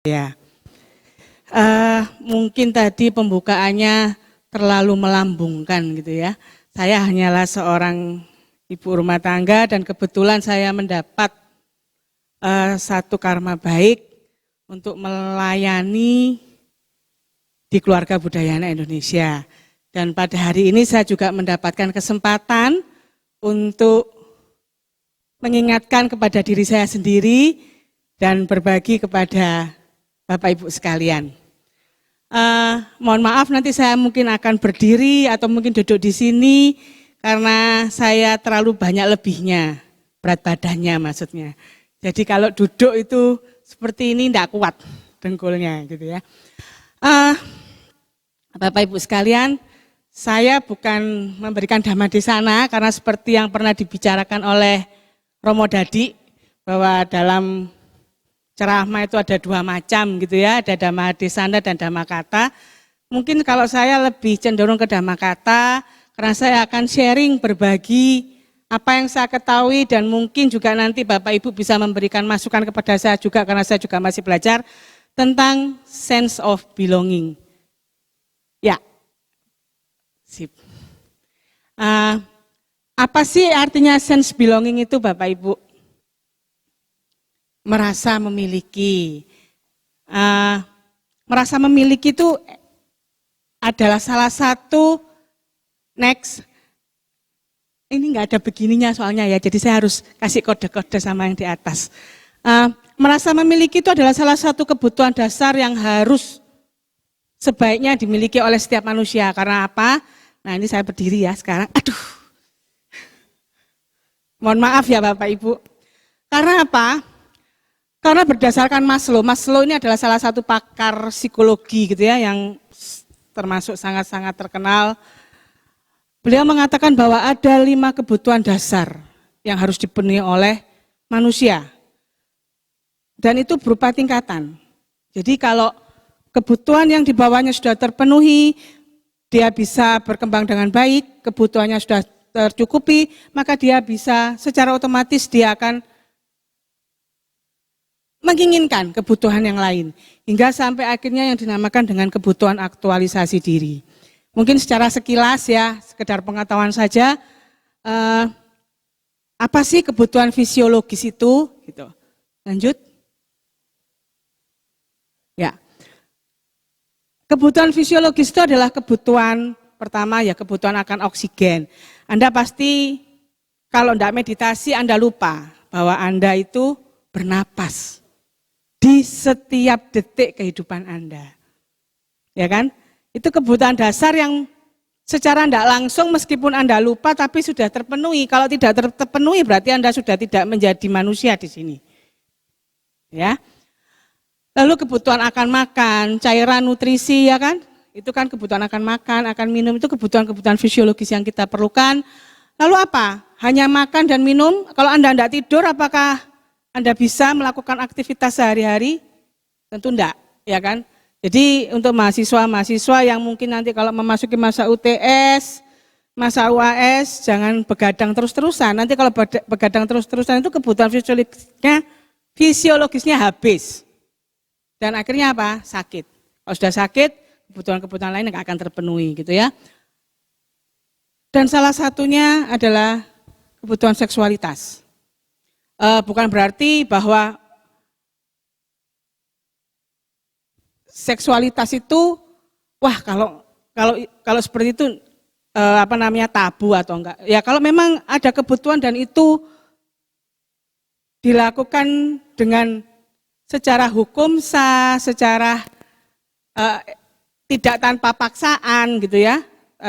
Ya, mungkin tadi pembukaannya terlalu melambungkan gitu ya. Saya hanyalah seorang ibu rumah tangga dan kebetulan saya mendapat satu karma baik untuk melayani di Keluarga Budaya Anak Indonesia. Dan pada hari ini saya juga mendapatkan kesempatan untuk mengingatkan kepada diri saya sendiri dan berbagi kepada Bapak Ibu sekalian. Mohon maaf nanti saya mungkin akan berdiri atau mungkin duduk di sini karena saya terlalu banyak lebihnya, berat badannya maksudnya. Jadi kalau duduk itu seperti ini tidak kuat dengkulnya gitu ya. Bapak Ibu sekalian, saya bukan memberikan dhamma desana karena seperti yang pernah dibicarakan oleh Romo Dadi bahwa dalam ceramah itu ada dua macam gitu ya, ada dhamma desana dan dhamma kata. Mungkin kalau saya lebih cenderung ke dhamma kata karena saya akan sharing berbagi apa yang saya ketahui dan mungkin juga nanti Bapak Ibu bisa memberikan masukan kepada saya juga karena saya juga masih belajar tentang sense of belonging. Ya, sip. Apa sih artinya sense belonging itu Bapak Ibu? Merasa memiliki. Merasa memiliki itu adalah salah satu next. Ini enggak ada begininya soalnya ya, jadi saya harus kasih kode-kode sama yang di atas. Merasa memiliki itu adalah salah satu kebutuhan dasar yang harus sebaiknya dimiliki oleh setiap manusia. Karena apa? Nah ini saya berdiri ya sekarang. Aduh. Mohon maaf ya Bapak Ibu. Karena apa? Karena berdasarkan Maslow. Maslow ini adalah salah satu pakar psikologi gitu ya yang termasuk sangat-sangat terkenal. Beliau mengatakan bahwa ada 5 kebutuhan dasar yang harus dipenuhi oleh manusia. Dan itu berupa tingkatan. Jadi kalau kebutuhan yang di bawahnya sudah terpenuhi, dia bisa berkembang dengan baik, kebutuhannya sudah tercukupi, maka dia bisa secara otomatis dia akan menginginkan kebutuhan yang lain. Hingga sampai akhirnya yang dinamakan dengan kebutuhan aktualisasi diri. Mungkin secara sekilas ya, sekedar pengetahuan saja, apa sih kebutuhan fisiologis itu? Gitu. Lanjut. Ya. Kebutuhan fisiologis itu adalah kebutuhan pertama ya kebutuhan akan oksigen. Anda pasti kalau tidak meditasi Anda lupa bahwa Anda itu bernapas di setiap detik kehidupan Anda. Ya kan? Itu kebutuhan dasar yang secara tidak langsung meskipun Anda lupa tapi sudah terpenuhi. Kalau tidak terpenuhi berarti Anda sudah tidak menjadi manusia di sini. Ya. Lalu kebutuhan akan makan, cairan nutrisi ya kan? Itu kan kebutuhan akan makan, akan minum, itu kebutuhan-kebutuhan fisiologis yang kita perlukan. Lalu apa? Hanya makan dan minum, kalau Anda tidak tidur apakah Anda bisa melakukan aktivitas sehari-hari? Tentu enggak, ya kan? Jadi untuk mahasiswa-mahasiswa yang mungkin nanti kalau memasuki masa UTS, masa UAS, jangan begadang terus-terusan. Nanti kalau begadang terus-terusan itu kebutuhan fisiologisnya habis. Dan akhirnya apa? Sakit. Kalau sudah sakit, kebutuhan-kebutuhan lain nggak akan terpenuhi gitu ya. Dan salah satunya adalah kebutuhan seksualitas. Bukan berarti bahwa seksualitas itu, wah kalau seperti itu tabu atau enggak. Ya kalau memang ada kebutuhan dan itu dilakukan dengan secara hukum sah, secara tidak tanpa paksaan gitu ya,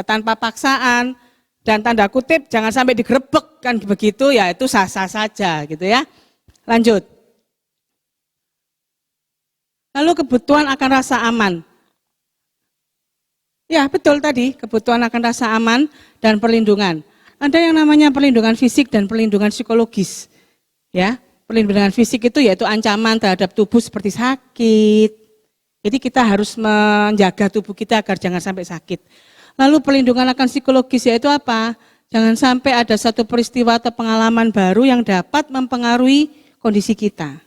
tanpa paksaan dan tanda kutip jangan sampai digerebek kan begitu ya itu sah-sah saja gitu ya. Lanjut. Lalu kebutuhan akan rasa aman. Ya betul tadi kebutuhan akan rasa aman dan perlindungan. Ada yang namanya perlindungan fisik dan perlindungan psikologis. Ya, perlindungan fisik itu yaitu ancaman terhadap tubuh seperti sakit. Jadi kita harus menjaga tubuh kita agar jangan sampai sakit. Lalu perlindungan akan psikologis yaitu apa? Jangan sampai ada satu peristiwa atau pengalaman baru yang dapat mempengaruhi kondisi kita.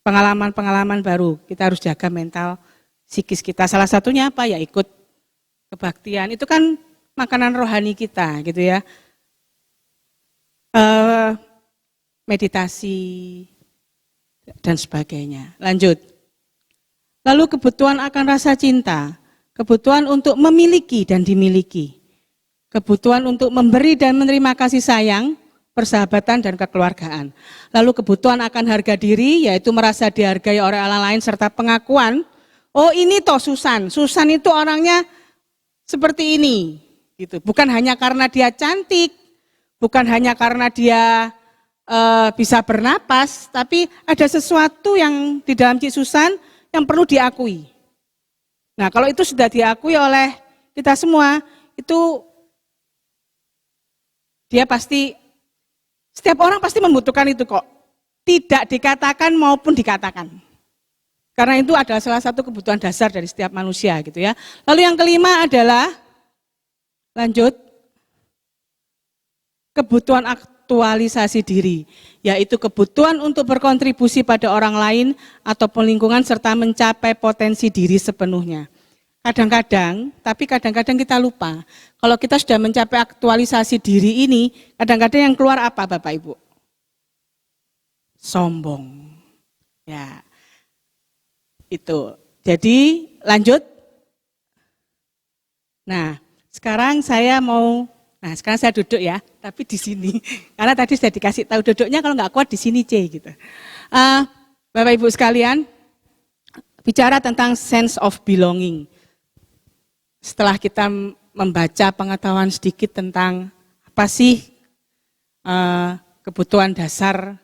pengalaman-pengalaman baru. Kita harus jaga mental psikis kita. Salah satunya apa? Ya ikut kebaktian. Itu kan makanan rohani kita gitu ya. Meditasi dan sebagainya. Lanjut. Lalu kebutuhan akan rasa cinta, kebutuhan untuk memiliki dan dimiliki, kebutuhan untuk memberi dan menerima kasih sayang, persahabatan dan kekeluargaan. Lalu kebutuhan akan harga diri, yaitu merasa dihargai oleh orang lain serta pengakuan, oh ini toh Susan itu orangnya seperti ini. Gitu. Bukan hanya karena dia cantik, bukan hanya karena dia bisa bernapas, tapi ada sesuatu yang di dalam Cik Susan yang perlu diakui. Nah kalau itu sudah diakui oleh kita semua, itu dia pasti, setiap orang pasti membutuhkan itu kok. Tidak dikatakan maupun dikatakan. Karena itu adalah salah satu kebutuhan dasar dari setiap manusia gitu ya. Lalu yang kelima adalah, lanjut, kebutuhan aktualisasi diri, yaitu kebutuhan untuk berkontribusi pada orang lain ataupun lingkungan serta mencapai potensi diri sepenuhnya. Kadang-kadang, tapi kadang-kadang kita lupa, kalau kita sudah mencapai aktualisasi diri ini, kadang-kadang yang keluar apa Bapak Ibu? Sombong. Ya, itu. Jadi lanjut. Nah, sekarang saya duduk ya, tapi di sini. Karena tadi sudah dikasih tahu duduknya kalau nggak kuat di sini C gitu. Bapak Ibu sekalian, bicara tentang sense of belonging. Setelah kita membaca pengetahuan sedikit tentang apa sih kebutuhan dasar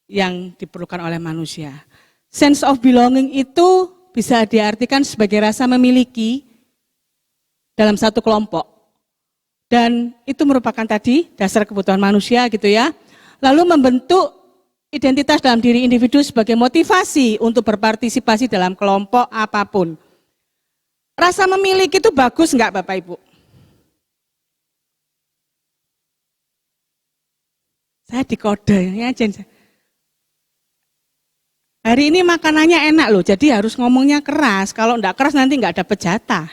yang diperlukan oleh manusia. Sense of belonging itu bisa diartikan sebagai rasa memiliki dalam satu kelompok. Dan itu merupakan tadi dasar kebutuhan manusia gitu ya. Lalu membentuk identitas dalam diri individu sebagai motivasi untuk berpartisipasi dalam kelompok apapun. Rasa memiliki itu bagus enggak Bapak Ibu? Saya dikode ini aja. Hari ini makanannya enak loh, jadi harus ngomongnya keras. Kalau enggak keras nanti enggak dapat jatah.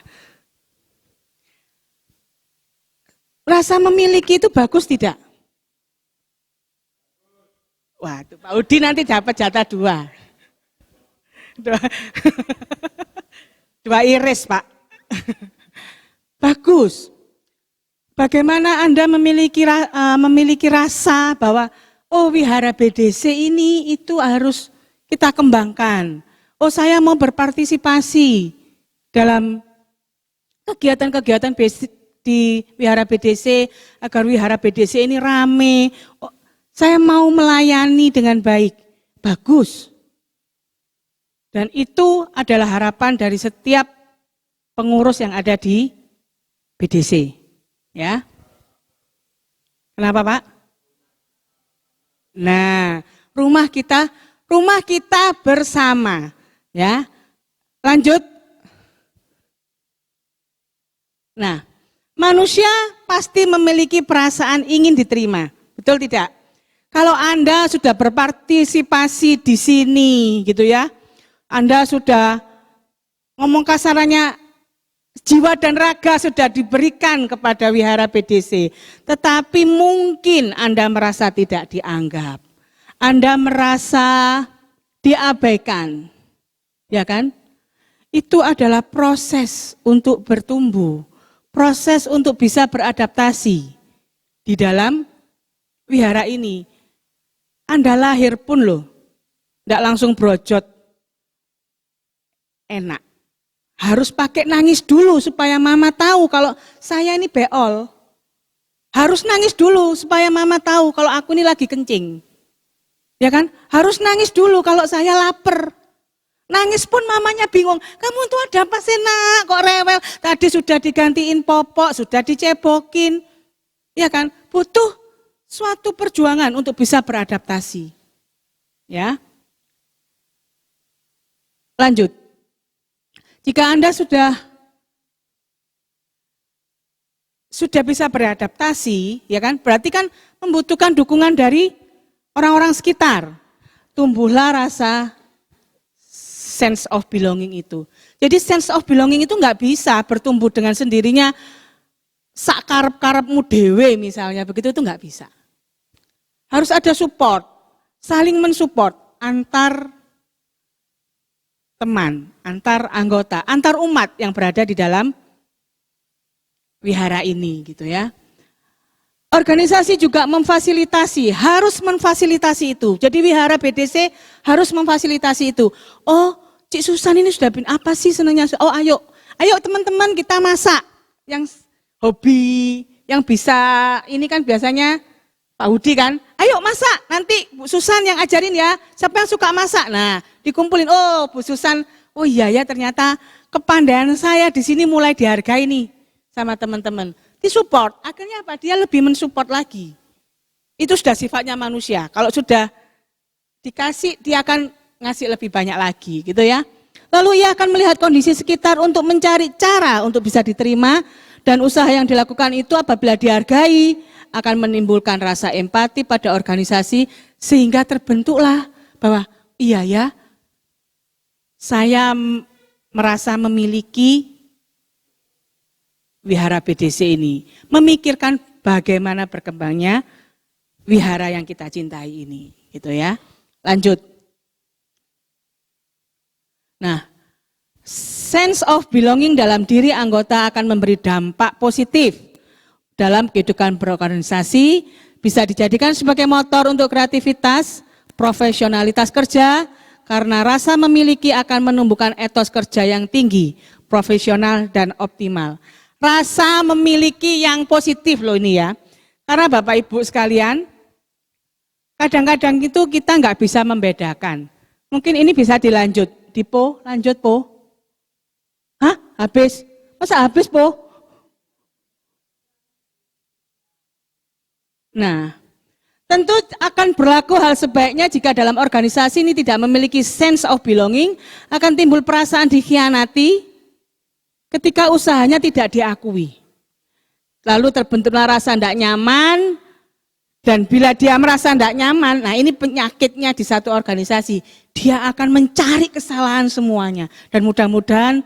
Rasa memiliki itu bagus tidak? Wah, Pak Udi nanti dapat jatah 2. Dua iris, Pak. Bagus. Bagaimana Anda memiliki rasa bahwa oh wihara BDC ini itu harus kita kembangkan. Oh saya mau berpartisipasi dalam kegiatan-kegiatan di wihara BDC agar wihara BDC ini rame. Oh, saya mau melayani dengan baik. Bagus. Dan itu adalah harapan dari setiap pengurus yang ada di BDC. Ya. Kenapa, Pak? Nah, rumah kita bersama, ya. Lanjut. Nah, manusia pasti memiliki perasaan ingin diterima. Betul tidak? Kalau Anda sudah berpartisipasi di sini, gitu ya. Anda sudah ngomong kasarannya jiwa dan raga sudah diberikan kepada wihara BDC. Tetapi mungkin Anda merasa tidak dianggap. Anda merasa diabaikan. Ya kan? Itu adalah proses untuk bertumbuh. Proses untuk bisa beradaptasi di dalam wihara ini. Anda lahir pun loh, tidak langsung brojot. Enak. Harus pakai nangis dulu supaya mama tahu kalau saya ini beol. Harus nangis dulu supaya mama tahu kalau aku ini lagi kencing. Ya kan? Harus nangis dulu kalau saya lapar. Nangis pun mamanya bingung. Kamu tuh ada apa sih nak? Kok rewel? Tadi sudah digantiin popok, sudah dicebokin. Ya kan? Butuh suatu perjuangan untuk bisa beradaptasi. Ya. Lanjut. Jika Anda sudah bisa beradaptasi, ya kan? Berarti kan membutuhkan dukungan dari orang-orang sekitar. Tumbuhlah rasa sense of belonging itu. Jadi sense of belonging itu nggak bisa bertumbuh dengan sendirinya sak karep-karepmu dewe misalnya, begitu itu nggak bisa. Harus ada support, saling mensupport antar teman, antar anggota, antar umat yang berada di dalam wihara ini gitu ya. Organisasi juga memfasilitasi, harus memfasilitasi itu. Jadi wihara BDC harus memfasilitasi itu. Oh, Cik Susan ini sudah apa sih senangnya? Oh, ayo teman-teman kita masak. Yang hobi, yang bisa, ini kan biasanya Pak Hudi kan, ayo masak, nanti Bu Susan yang ajarin ya, siapa yang suka masak? Nah, dikumpulin, oh Bu Susan, oh iya ya ternyata kepandaian saya di sini mulai dihargai nih sama teman-teman. Disupport, akhirnya apa? Dia lebih mensupport lagi. Itu sudah sifatnya manusia. Kalau sudah dikasih, dia akan ngasih lebih banyak lagi, gitu ya. Lalu ia akan melihat kondisi sekitar untuk mencari cara untuk bisa diterima, dan usaha yang dilakukan itu apabila dihargai, akan menimbulkan rasa empati pada organisasi, sehingga terbentuklah bahwa iya ya, saya merasa memiliki wihara BDC ini, memikirkan bagaimana berkembangnya wihara yang kita cintai ini, gitu ya. Lanjut. Nah, sense of belonging dalam diri anggota akan memberi dampak positif dalam kehidupan berorganisasi, bisa dijadikan sebagai motor untuk kreativitas, profesionalitas kerja, karena rasa memiliki akan menumbuhkan etos kerja yang tinggi, profesional dan optimal. Rasa memiliki yang positif loh ini ya. Karena Bapak Ibu sekalian, kadang-kadang itu kita nggak bisa membedakan. Mungkin ini bisa dilanjut. Dipo, lanjut Po. Hah? Habis? Masa habis Po? Nah, tentu akan berlaku hal sebaiknya jika dalam organisasi ini tidak memiliki sense of belonging, akan timbul perasaan dikhianati, ketika usahanya tidak diakui. Lalu terbentuklah rasa tidak nyaman, dan bila dia merasa tidak nyaman, nah ini penyakitnya di satu organisasi, dia akan mencari kesalahan semuanya. Dan mudah-mudahan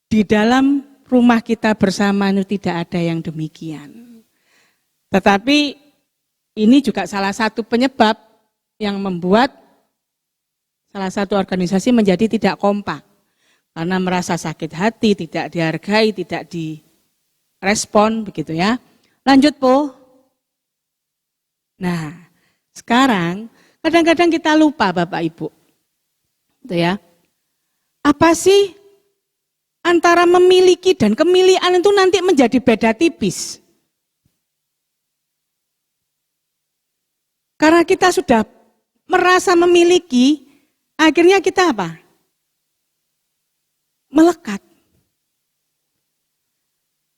di dalam rumah kita bersama itu tidak ada yang demikian. Tetapi ini juga salah satu penyebab yang membuat salah satu organisasi menjadi tidak kompak. Karena merasa sakit hati, tidak dihargai, tidak direspon, begitu ya. Lanjut Po. Nah, sekarang kadang-kadang kita lupa Bapak Ibu. Gitu ya. Apa sih antara memiliki dan kemilikan itu nanti menjadi beda tipis. Karena kita sudah merasa memiliki, akhirnya kita apa? Melekat.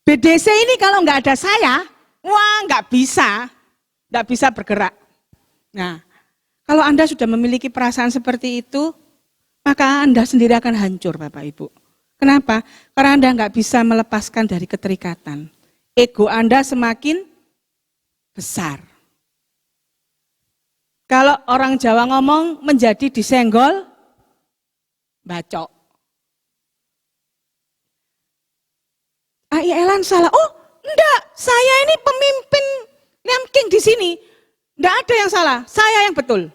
BDC ini kalau nggak ada saya, wah nggak bisa bergerak. Nah, kalau Anda sudah memiliki perasaan seperti itu, maka Anda sendiri akan hancur Bapak Ibu. Kenapa? Karena Anda nggak bisa melepaskan dari keterikatan. Ego Anda semakin besar. Kalau orang Jawa ngomong menjadi disenggol, bacok. Elan salah. Oh, enggak, saya ini pemimpin Liamking di sini. Enggak ada yang salah, saya yang betul.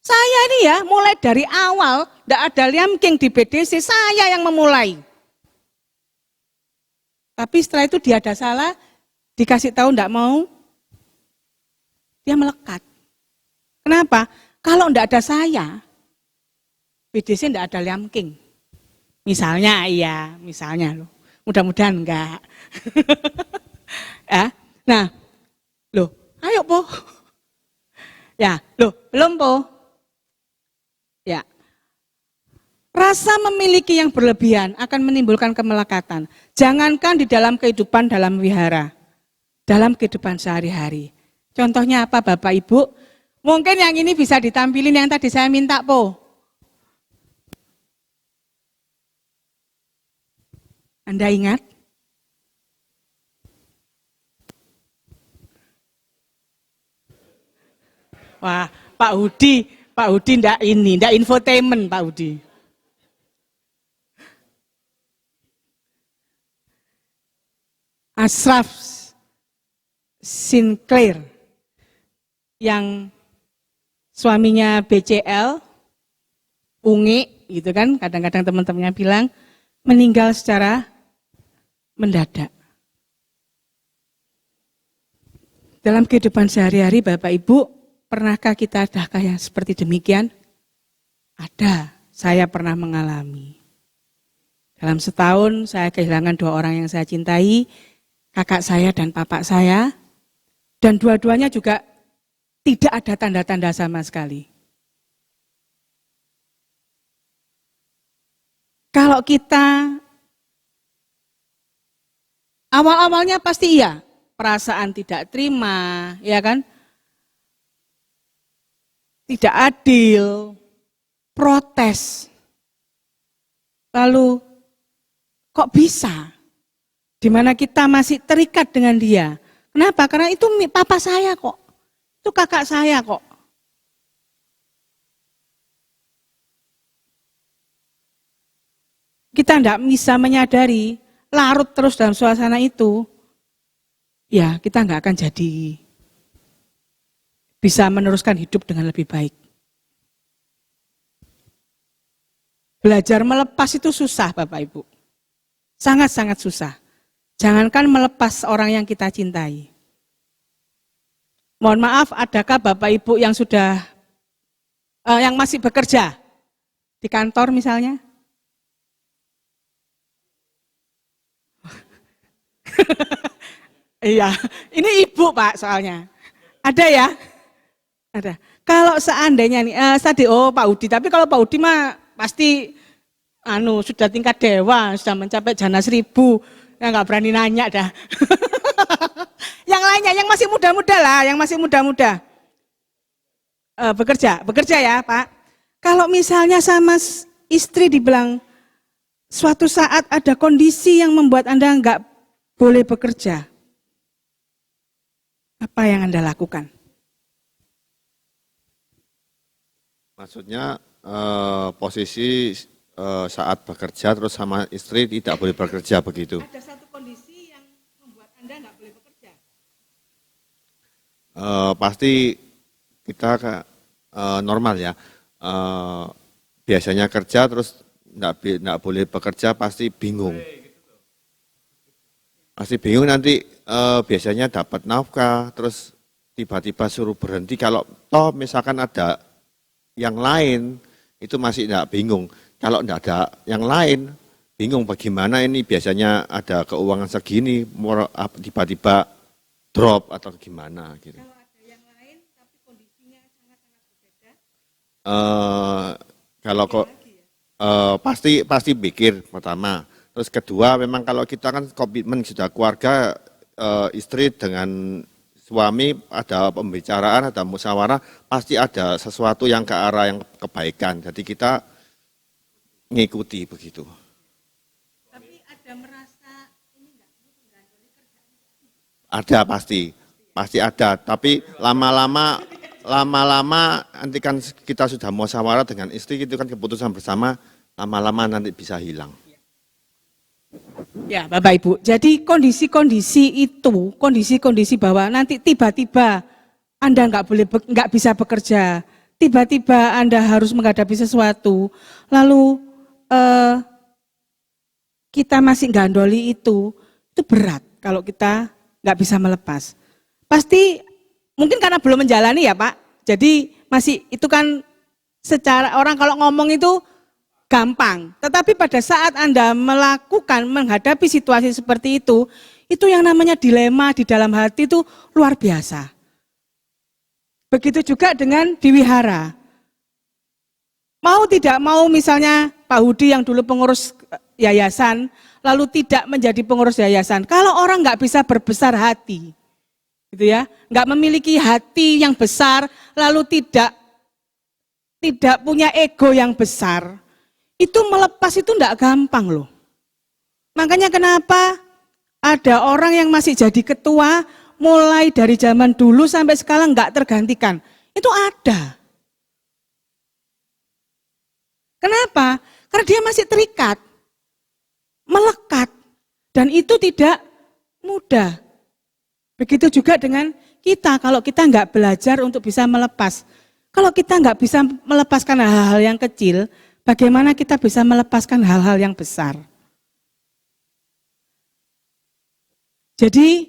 Saya ini ya, mulai dari awal, enggak ada Liamking di BDC, saya yang memulai. Tapi setelah itu dia ada salah, dikasih tahu enggak mau, dia melekat. Kenapa? Kalau enggak ada saya, BDC enggak ada Liamking. Misalnya, iya, misalnya loh. Mudah-mudahan enggak. Ya. Nah, loh, ayo Po. Ya, loh, belum Po. Ya. Rasa memiliki yang berlebihan akan menimbulkan kemelekatan. Jangankan di dalam kehidupan dalam wihara, dalam kehidupan sehari-hari. Contohnya apa Bapak Ibu? Mungkin yang ini bisa ditampilin yang tadi saya minta Po. Anda ingat? Wah, Pak Hudi ndak infotainment Pak Hudi. Ashraf Sinclair yang suaminya BCL, Ungi gitu kan, kadang-kadang teman-temannya bilang meninggal secara mendadak. Dalam kehidupan sehari-hari Bapak Ibu, pernahkah kita ada kayak seperti demikian? Ada, saya pernah mengalami. Dalam setahun saya kehilangan 2 orang yang saya cintai, kakak saya dan papak saya, dan dua-duanya juga tidak ada tanda-tanda sama sekali. Kalau kita awal-awalnya pasti iya, perasaan tidak terima, ya kan? Tidak adil, protes. Lalu kok bisa? Di mana kita masih terikat dengan dia? Kenapa? Karena itu papa saya kok. Itu kakak saya kok. Kita tidak bisa menyadari, larut terus dalam suasana itu, ya kita nggak akan jadi bisa meneruskan hidup dengan lebih baik. Belajar melepas itu susah Bapak Ibu. Sangat-sangat susah. Jangankan melepas orang yang kita cintai. Mohon maaf, adakah Bapak Ibu yang sudah, yang masih bekerja di kantor misalnya? Iya, ini ibu Pak soalnya. Ada ya? Ada. Kalau seandainya nih, tadi Pak Udi, tapi kalau Pak Udi mah pasti sudah tingkat dewa, sudah mencapai jana 1000, ya nggak berani nanya dah. Yang lainnya, yang masih muda-muda lah, yang masih muda-muda. Bekerja ya Pak. Kalau misalnya sama istri dibilang, suatu saat ada kondisi yang membuat Anda nggak boleh bekerja. Apa yang Anda lakukan? Maksudnya posisi saat bekerja terus sama istri tidak boleh bekerja begitu. Ada satu kondisi yang membuat Anda nggak boleh bekerja. Pasti kita normal ya. Biasanya kerja terus nggak boleh bekerja pasti bingung. Pasti bingung nanti biasanya dapat nafkah terus tiba-tiba suruh berhenti. Kalau toh misalkan ada yang lain itu masih enggak bingung. Kalau enggak ada yang lain, bingung bagaimana ini biasanya ada keuangan segini, tiba-tiba drop atau gimana gitu. Kalau ada yang lain tapi kondisinya sangat-sangat berbeda. Kalau kok pasti pikir pertama. Terus kedua memang kalau kita kan komitmen sudah keluarga, istri dengan suami ada pembicaraan, ada musyawarah, pasti ada sesuatu yang ke arah yang kebaikan. Jadi kita ngikuti begitu. Tapi ada merasa ini enggak mengganggu kerjaan? Ada pasti ada. Tapi lama-lama nanti kan kita sudah musyawarah dengan istri, itu kan keputusan bersama, lama-lama nanti bisa hilang. Ya Bapak Ibu, jadi kondisi-kondisi bahwa nanti tiba-tiba Anda nggak bisa bekerja, tiba-tiba Anda harus menghadapi sesuatu, lalu kita masih gandoli itu berat kalau kita nggak bisa melepas. Pasti mungkin karena belum menjalani ya Pak, jadi masih itu kan secara orang kalau ngomong itu gampang, tetapi pada saat Anda menghadapi situasi seperti itu yang namanya dilema di dalam hati itu luar biasa. Begitu juga dengan diwihara. Mau tidak mau misalnya Pak Hudi yang dulu pengurus yayasan, lalu tidak menjadi pengurus yayasan. Kalau orang nggak bisa berbesar hati, gitu ya, nggak memiliki hati yang besar, lalu tidak punya ego yang besar, itu melepas itu enggak gampang loh. Makanya kenapa ada orang yang masih jadi ketua mulai dari zaman dulu sampai sekarang enggak tergantikan. Itu ada. Kenapa? Karena dia masih terikat, melekat. Dan itu tidak mudah. Begitu juga dengan kita, kalau kita nggak belajar untuk bisa melepas. Kalau kita nggak bisa melepaskan hal-hal yang kecil, bagaimana kita bisa melepaskan hal-hal yang besar? Jadi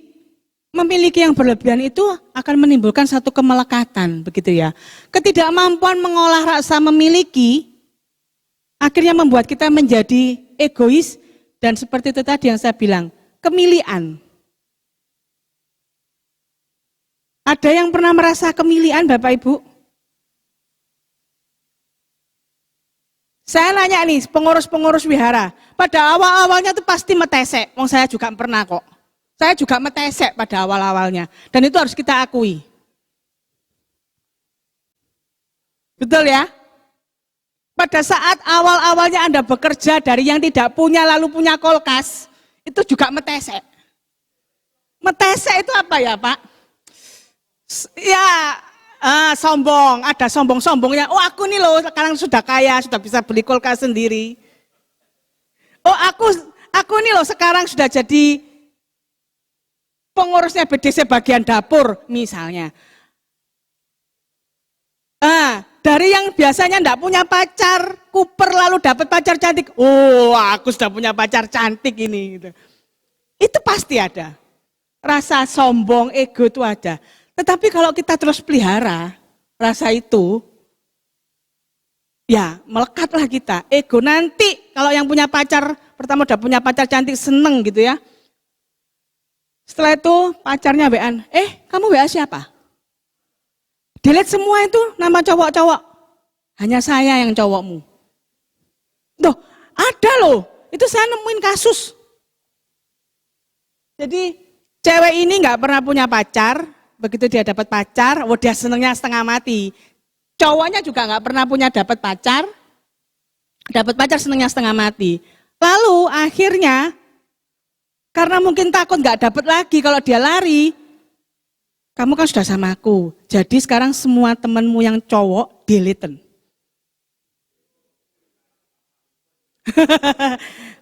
memiliki yang berlebihan itu akan menimbulkan satu kemelekatan, begitu ya. Ketidakmampuan mengolah rasa memiliki akhirnya membuat kita menjadi egois dan seperti itu tadi yang saya bilang, kemilian. Ada yang pernah merasa kemilian Bapak Ibu? Saya nanya nih, pengurus-pengurus wihara, pada awal-awalnya itu pasti metesek, wong saya juga pernah kok. Saya juga metesek pada awal-awalnya, dan itu harus kita akui. Betul ya? Pada saat awal-awalnya Anda bekerja dari yang tidak punya lalu punya kulkas, itu juga metesek. Metesek itu apa ya Pak? Ya sombong, ada sombong-sombongnya. Oh aku nih loh sekarang sudah kaya, sudah bisa beli kulkas sendiri. Oh aku nih loh sekarang sudah jadi pengurusnya BDC bagian dapur misalnya. Dari yang biasanya enggak punya pacar, kuper lalu dapat pacar cantik. Oh, aku sudah punya pacar cantik ini. Gitu. Itu pasti ada. Rasa sombong, ego itu ada. Tetapi kalau kita terus pelihara rasa itu, ya melekatlah kita. Ego nanti kalau yang punya pacar, pertama udah punya pacar cantik seneng gitu ya. Setelah itu pacarnya WA-an, kamu WA siapa? Delete semua itu nama cowok-cowok. Hanya saya yang cowokmu. Loh, ada loh. Itu saya nemuin kasus. Jadi cewek ini nggak pernah punya pacar. Begitu dia dapat pacar, dia senengnya setengah mati. Cowoknya juga nggak pernah punya dapat pacar. Dapat pacar senengnya setengah mati. Lalu akhirnya karena mungkin takut nggak dapat lagi kalau dia lari. Kamu kan sudah sama aku, jadi sekarang semua temanmu yang cowok delete.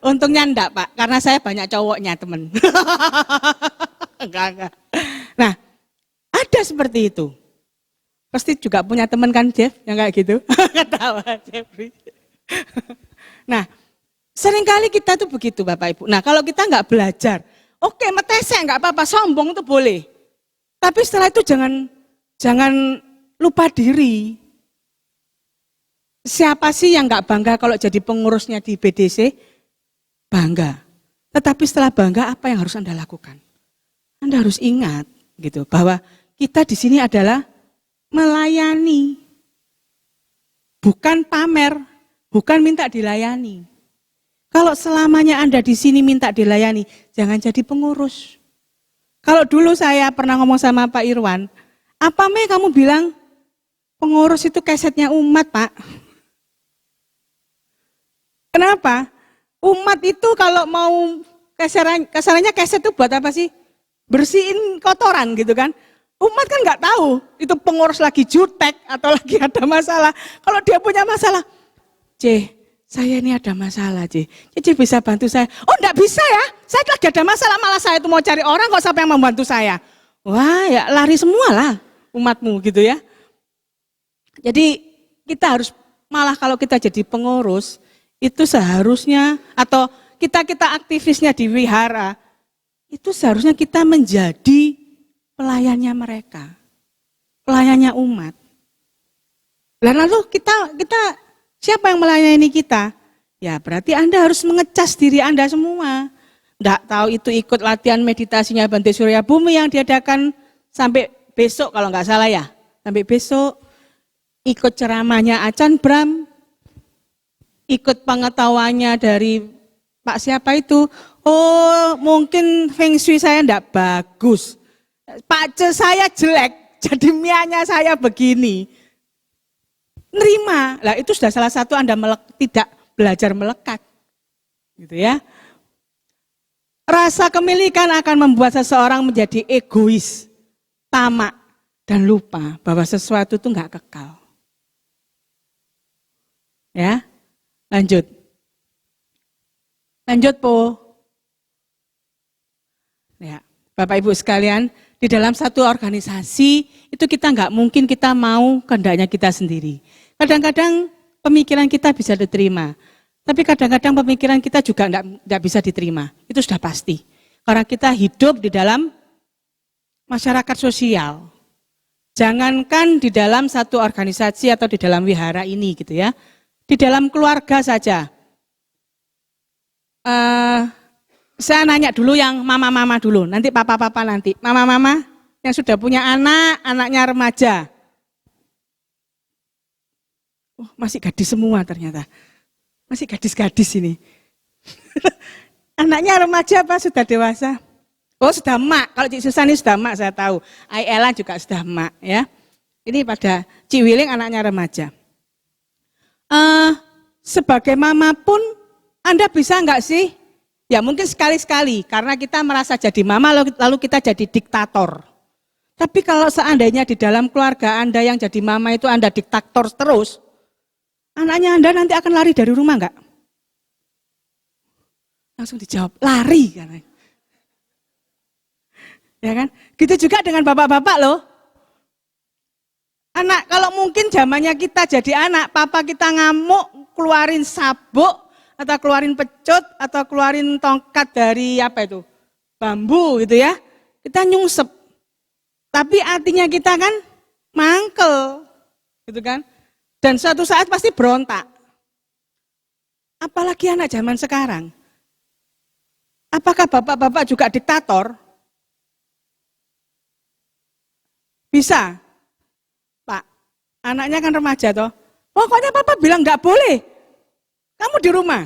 Untungnya enggak Pak, karena saya banyak cowoknya teman. Enggak. Nah, ada seperti itu. Pasti juga punya teman kan Jeff, yang kayak gitu. Ketawa Jeffrey. Nah, seringkali kita tuh begitu Bapak Ibu. Nah, kalau kita enggak belajar, oke metesek enggak apa-apa, sombong itu boleh. Tapi setelah itu jangan lupa diri. Siapa sih yang nggak bangga kalau jadi pengurusnya di BDC? Bangga. Tetapi setelah bangga apa yang harus Anda lakukan? Anda harus ingat gitu bahwa kita di sini adalah melayani. Bukan pamer, bukan minta dilayani. Kalau selamanya Anda di sini minta dilayani, jangan jadi pengurus. Kalau dulu saya pernah ngomong sama Pak Irwan, apa kamu bilang pengurus itu kesetnya umat Pak? Kenapa? Umat itu kalau mau kasarannya keset itu buat apa sih? Bersihin kotoran gitu kan. Umat kan nggak tahu itu pengurus lagi jutek atau lagi ada masalah. Kalau dia punya masalah, saya ini ada masalah, Cici bisa bantu saya. Oh enggak bisa ya, saya lagi ada masalah, malah saya itu mau cari orang kok siapa yang membantu saya. Wah ya lari semua lah umatmu gitu ya. Jadi kita harus, malah kalau kita jadi pengurus, itu seharusnya, atau kita aktivisnya di wihara, itu seharusnya kita menjadi pelayannya mereka. Pelayannya umat. Lalu kita siapa yang melayani kita? Ya berarti Anda harus mengecas diri Anda semua. Nggak tahu itu ikut latihan meditasinya Bante Surya Bumi yang diadakan sampai besok kalau nggak salah ya. Sampai besok. Ikut ceramahnya Acan Bram. Ikut pengetahuannya dari Pak siapa itu. Oh mungkin feng shui saya nggak bagus. Pak Ce saya jelek, jadi mianya saya begini. Nerima, lah itu sudah salah satu Anda tidak belajar melekat, gitu ya. Rasa kemilikan akan membuat seseorang menjadi egois, tamak, dan lupa bahwa sesuatu itu nggak kekal. Ya, lanjut Po. Ya, Bapak Ibu sekalian, di dalam satu organisasi itu kita nggak mungkin kita mau kehendaknya kita sendiri. Kadang-kadang pemikiran kita bisa diterima, tapi kadang-kadang pemikiran kita juga nggak bisa diterima. Itu sudah pasti. Karena kita hidup di dalam masyarakat sosial. Jangankan di dalam satu organisasi atau di dalam wihara ini gitu ya. Di dalam keluarga saja. Saya nanya dulu yang mama-mama dulu, nanti papa-papa nanti. Mama-mama yang sudah punya anak, anaknya remaja. Oh, masih gadis semua ternyata. Masih gadis-gadis ini. Anaknya remaja apa sudah dewasa? Oh sudah mak, kalau Cik Susan ini sudah mak saya tahu. Ella juga sudah mak ya. Ini pada Cik Wiling anaknya remaja. Sebagai mama pun Anda bisa enggak sih? Ya mungkin sekali-sekali karena kita merasa jadi mama lalu kita jadi diktator. Tapi kalau seandainya di dalam keluarga Anda yang jadi mama itu Anda diktator terus, anaknya Anda nanti akan lari dari rumah enggak? Langsung dijawab, lari katanya. Ya kan? Gitu juga dengan bapak-bapak loh. Anak, kalau mungkin zamannya kita jadi anak, papa kita ngamuk, keluarin sabuk, atau keluarin pecut, atau keluarin tongkat dari apa itu? Bambu gitu ya. Kita nyungsep. Tapi artinya kita kan mangkel. Gitu kan? Dan suatu saat pasti berontak. Apalagi anak zaman sekarang. Apakah bapak-bapak juga diktator? Bisa, Pak. Anaknya kan remaja toh. Pokoknya papa bilang nggak boleh. Kamu di rumah.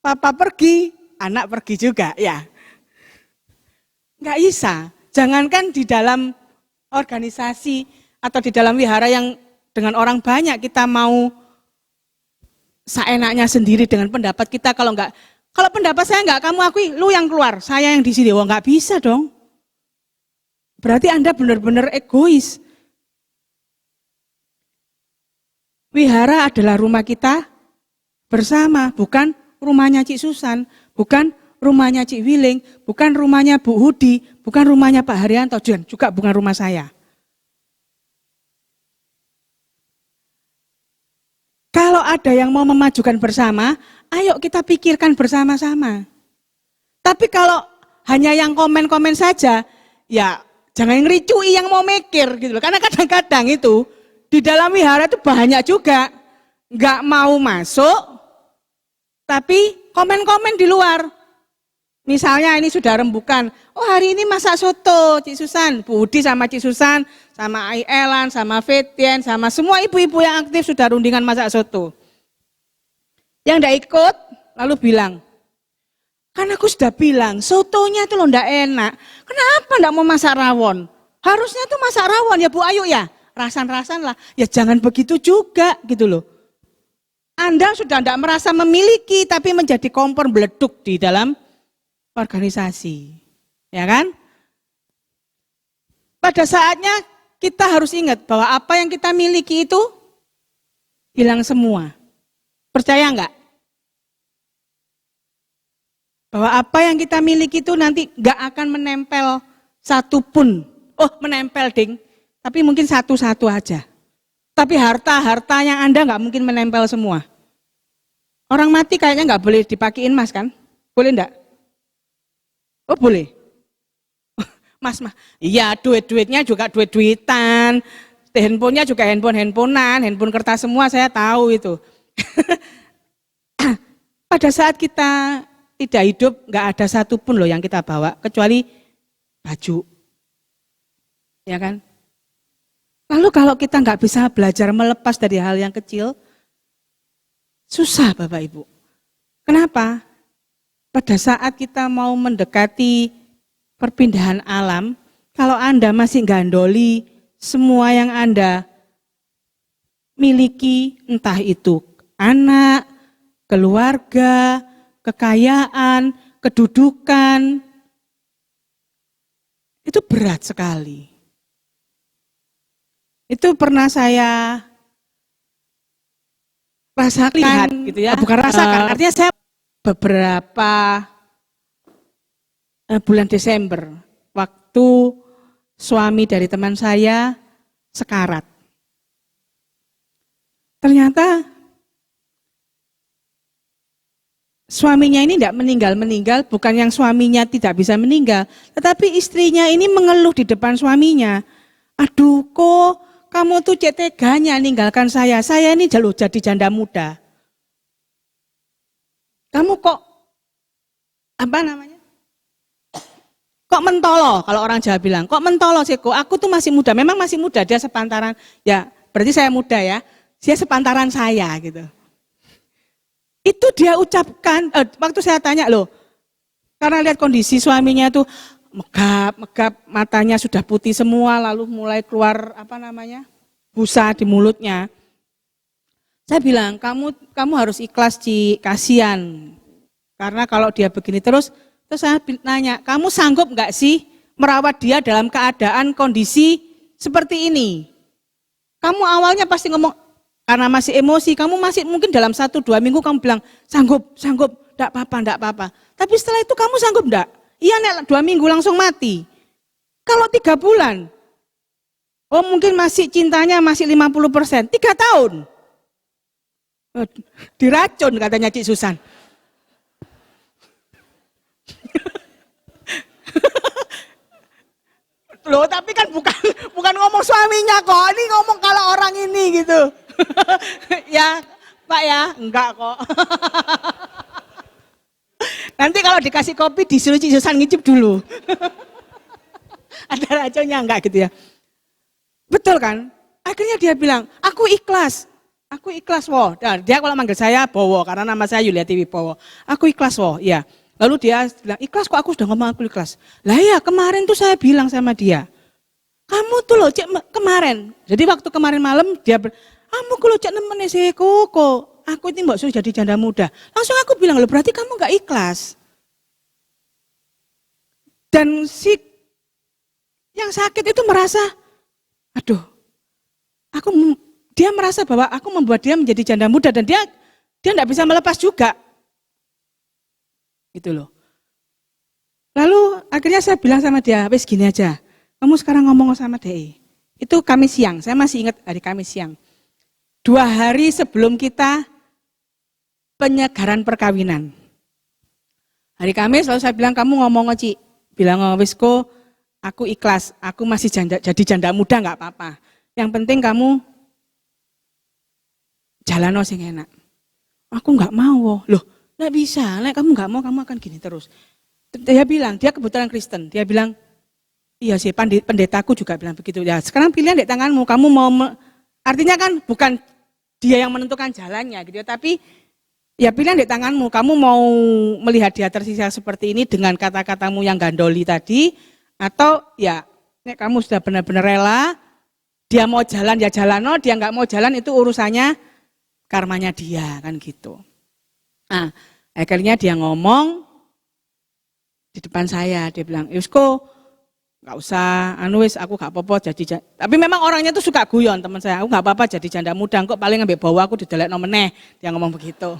Papa pergi, anak pergi juga, ya. Nggak bisa. Jangankan di dalam organisasi atau di dalam wihara yang dengan orang banyak kita mau seenaknya sendiri dengan pendapat kita. Kalau pendapat saya nggak kamu akui, lu yang keluar, saya yang di sini. Wah nggak bisa dong. Berarti Anda benar-benar egois. Wihara adalah rumah kita bersama, bukan rumahnya Cik Susan, bukan rumahnya Cik Wiling, bukan rumahnya Bu Hudi, bukan rumahnya Pak Haryanto, juga bukan rumah saya. Kalau ada yang mau memajukan bersama, ayo kita pikirkan bersama-sama. Tapi kalau hanya yang komen-komen saja, ya jangan ngericui yang mau mikir gitu loh. Karena kadang-kadang itu di dalam wihara itu banyak juga nggak mau masuk, tapi komen-komen di luar. Misalnya ini sudah rembukan, oh hari ini masak soto Cik Susan, Bu Udi sama Cik Susan, sama Elan, sama Fetien, sama semua ibu-ibu yang aktif sudah rundingan masak soto. Yang enggak ikut lalu bilang, kan aku sudah bilang sotonya itu loh enggak enak, kenapa enggak mau masak rawon? Harusnya tuh masak rawon ya Bu Ayu ya, rasan-rasan lah, ya jangan begitu juga gitu loh. Anda sudah enggak merasa memiliki tapi menjadi kompor beleduk di dalam organisasi, ya kan? Pada saatnya kita harus ingat bahwa apa yang kita miliki itu hilang semua. Percaya enggak? Bahwa apa yang kita miliki itu nanti enggak akan menempel satu pun. Oh menempel ding, tapi mungkin satu-satu aja. Tapi harta yang Anda enggak mungkin menempel semua. Orang mati kayaknya enggak boleh dipakein emas kan? Boleh enggak? Oh boleh. Mas, iya duit-duitnya juga duit-duitan, handphonenya juga handphone-handphonean, handphone kertas semua saya tahu itu. Pada saat kita tidak hidup, nggak ada satupun loh yang kita bawa, kecuali baju. Ya kan? Lalu kalau kita nggak bisa belajar melepas dari hal yang kecil, susah Bapak Ibu. Kenapa? Pada saat kita mau mendekati perpindahan alam, kalau Anda masih gandoli semua yang Anda miliki, entah itu anak, keluarga, kekayaan, kedudukan, itu berat sekali. Itu pernah saya rasakan, gitu ya. Bukan rasakan, artinya saya beberapa bulan Desember, waktu suami dari teman saya sekarat. Ternyata suaminya ini tidak meninggal, bukan yang suaminya tidak bisa meninggal, tetapi istrinya ini mengeluh di depan suaminya. Aduh kok kamu tuh cek teganya ninggalkan saya ini jadi janda muda. Kamu kok, kok mentolo, kalau orang Jawa bilang, kok mentolo sih kok, aku tuh masih muda, memang masih muda, dia sepantaran, ya berarti saya muda ya, dia sepantaran saya gitu. Itu dia ucapkan, waktu saya tanya loh, karena lihat kondisi suaminya itu megap, matanya sudah putih semua, lalu mulai keluar busa di mulutnya. Saya bilang, kamu harus ikhlas Ci, kasihan. Karena kalau dia begini terus saya nanya, kamu sanggup enggak sih merawat dia dalam keadaan kondisi seperti ini? Kamu awalnya pasti ngomong, karena masih emosi, kamu masih mungkin dalam 1-2 minggu kamu bilang, sanggup, enggak apa-apa. Tapi setelah itu kamu sanggup enggak? Iya Nek, 2 minggu langsung mati. Kalau 3 bulan, oh mungkin masih cintanya masih 50%, 3 tahun. Diracun katanya Cik Susan. Loh, tapi kan bukan ngomong suaminya kok, ini ngomong kalau orang ini gitu. Ya, Pak ya, enggak kok. Nanti kalau dikasih kopi disuruh Cik Susan ngicip dulu. Ada racunnya enggak gitu ya. Betul kan? Akhirnya dia bilang, aku ikhlas woh. Nah, dia kalau manggil saya Bowo, karena nama saya Yuliati Wibowo. Aku ikhlas woh, ya. Lalu dia bilang, ikhlas kok, aku sudah ngomong aku ikhlas. Lah ya kemarin tuh saya bilang sama dia, kamu tuh loh cek kemarin. Jadi waktu kemarin malam dia kamu kalau cek nemenin si Koko, aku ini mbak suruh jadi janda muda. Langsung aku bilang, loh berarti kamu gak ikhlas. Dan si yang sakit itu merasa, aduh, dia merasa bahwa aku membuat dia menjadi janda muda dan dia gak bisa melepas juga. Gitu loh. Lalu akhirnya saya bilang sama dia, wes gini aja, kamu sekarang ngomong sama DE. Itu Kamis siang, saya masih ingat hari Kamis siang. 2 hari sebelum kita penyegaran perkawinan. Hari Kamis lalu saya bilang, kamu ngomong Ci, bilang wes kok aku ikhlas, aku masih jadi janda muda gak apa-apa. Yang penting kamu jalan sing enak. Aku gak mau, loh. Nggak bisa, kamu nggak mau, kamu akan gini terus. Dia bilang, dia kebetulan Kristen, dia bilang, iya sih pendetaku juga bilang begitu. Ya sekarang pilihan di tanganmu, kamu mau, artinya kan bukan dia yang menentukan jalannya gitu, tapi ya pilihan di tanganmu, kamu mau melihat dia tersisa seperti ini dengan kata-katamu yang gandoli tadi, atau ya kamu sudah benar-benar rela, dia mau jalan ya jalan, dia nggak mau jalan itu urusannya karmanya dia kan gitu. Nah, akhirnya dia ngomong di depan saya, dia bilang, Yusko, nggak usah, aku nggak apa-apa jadi. Tapi memang orangnya tuh suka guyon teman saya, aku nggak apa-apa jadi janda muda, kok paling ngambil bawa aku didelek nomeneh, dia ngomong begitu.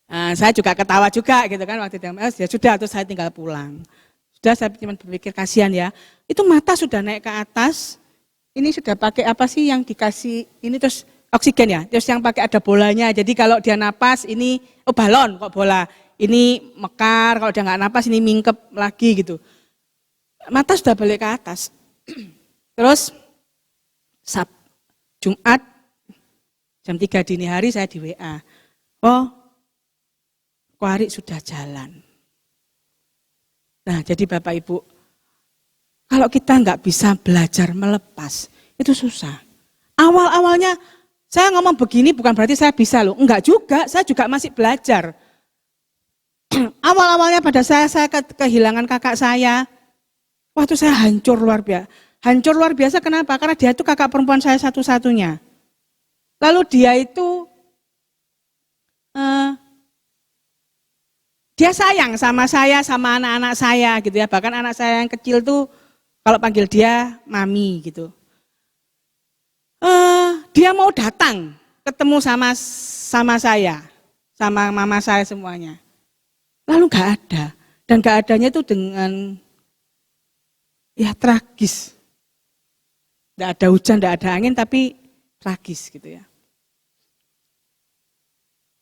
Nah, saya juga ketawa juga gitu kan waktu itu, ya sudah, terus saya tinggal pulang. Sudah saya cuma berpikir kasihan ya, itu mata sudah naik ke atas, ini sudah pakai apa sih yang dikasih ini terus. Oksigen ya, terus yang pakai ada bolanya, jadi kalau dia napas ini, balon kok bola, ini mekar, kalau dia nggak napas ini mingkep lagi gitu. Mata sudah balik ke atas. Terus Jumat jam 3 dini hari saya di WA, oh Kuari sudah jalan. Nah jadi Bapak Ibu, kalau kita nggak bisa belajar melepas, itu susah. Awal-awalnya, saya ngomong begini bukan berarti saya bisa loh, enggak juga, saya juga masih belajar. Awal-awalnya pada saya kehilangan kakak saya, waktu saya hancur luar biasa. Hancur luar biasa kenapa? Karena dia itu kakak perempuan saya satu-satunya. Lalu dia itu, dia sayang sama saya, sama anak-anak saya gitu ya. Bahkan anak saya yang kecil tuh kalau panggil dia mami gitu. Dia mau datang ketemu sama saya, sama mama saya semuanya. Lalu nggak ada. Dan keadaannya itu dengan ya tragis. Tidak ada hujan, tidak ada angin, tapi tragis gitu ya.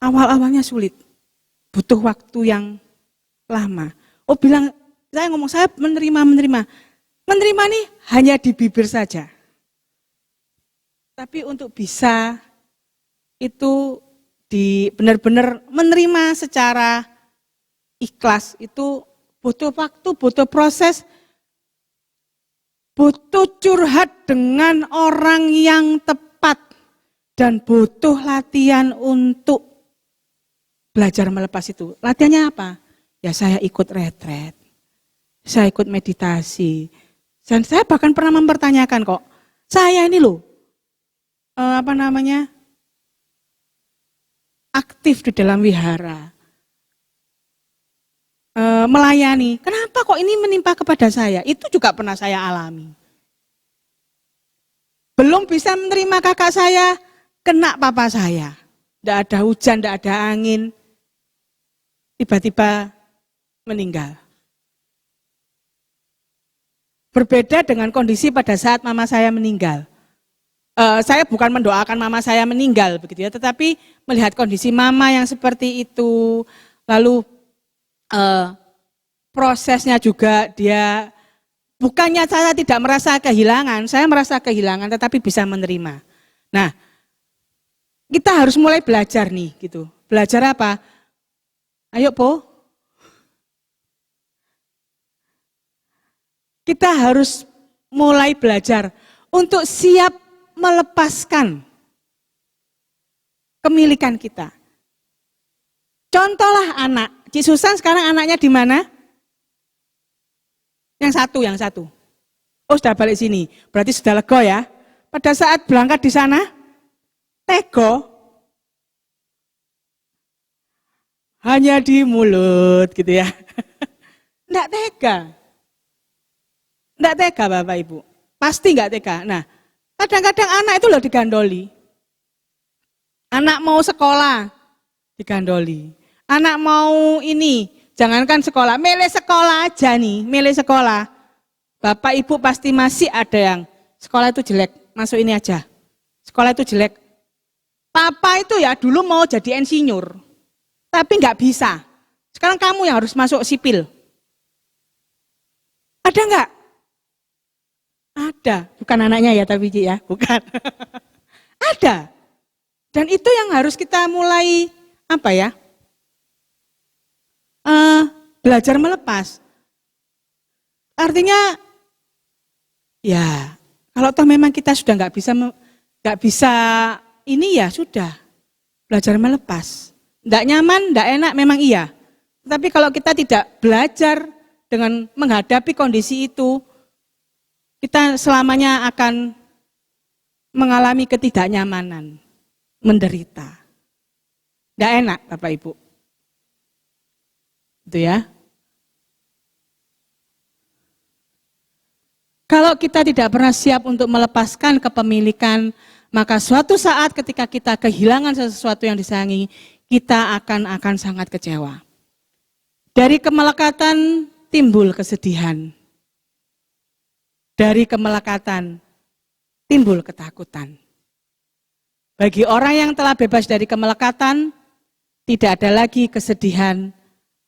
Awal-awalnya sulit, butuh waktu yang lama. Saya menerima nih hanya di bibir saja. Tapi untuk bisa itu benar-benar menerima secara ikhlas itu butuh waktu, butuh proses, butuh curhat dengan orang yang tepat, dan butuh latihan untuk belajar melepas itu. Latihannya apa? Ya saya ikut retret, saya ikut meditasi, dan saya bahkan pernah mempertanyakan kok, saya ini loh, aktif di dalam wihara, melayani. Kenapa kok ini menimpa kepada saya? Itu juga pernah saya alami. Belum bisa menerima kakak saya, kena papa saya. Tidak ada hujan, tidak ada angin. Tiba-tiba meninggal. Berbeda dengan kondisi pada saat mama saya meninggal. Saya bukan mendoakan mama saya meninggal begitu ya, tetapi melihat kondisi mama yang seperti itu, lalu prosesnya juga dia, bukannya saya tidak merasa kehilangan, saya merasa kehilangan tetapi bisa menerima. Nah, kita harus mulai belajar nih gitu. Belajar apa? Ayo Po. Kita harus mulai belajar untuk siap melepaskan kemilikan kita. Contohlah anak. Cik Susan sekarang anaknya di mana? Yang satu. Oh, sudah balik sini. Berarti sudah lega ya. Pada saat berangkat di sana, tego. Hanya di mulut gitu ya. Enggak tega. Enggak tega Bapak Ibu. Pasti enggak tega. Nah, kadang-kadang anak itu loh digandoli. Anak mau sekolah, digandoli. Anak mau ini, jangankan sekolah, milih sekolah aja nih, milih sekolah. Bapak Ibu pasti masih ada yang sekolah itu jelek, masuk ini aja. Sekolah itu jelek. Papa itu ya dulu mau jadi insinyur, tapi nggak bisa. Sekarang kamu yang harus masuk sipil. Ada nggak? Ada, bukan anaknya ya tapi ya, bukan. Ada. Dan itu yang harus kita mulai belajar melepas. Artinya ya kalau toh memang kita sudah nggak bisa ini ya sudah belajar melepas. Nggak nyaman, nggak enak memang iya. Tapi kalau kita tidak belajar dengan menghadapi kondisi itu, kita selamanya akan mengalami ketidaknyamanan, menderita. Nggak enak Bapak Ibu. Itu ya. Kalau kita tidak pernah siap untuk melepaskan kepemilikan, maka suatu saat ketika kita kehilangan sesuatu yang disayangi, kita akan sangat kecewa. Dari kemelekatan timbul kesedihan. Dari kemelekatan timbul ketakutan. Bagi orang yang telah bebas dari kemelekatan, tidak ada lagi kesedihan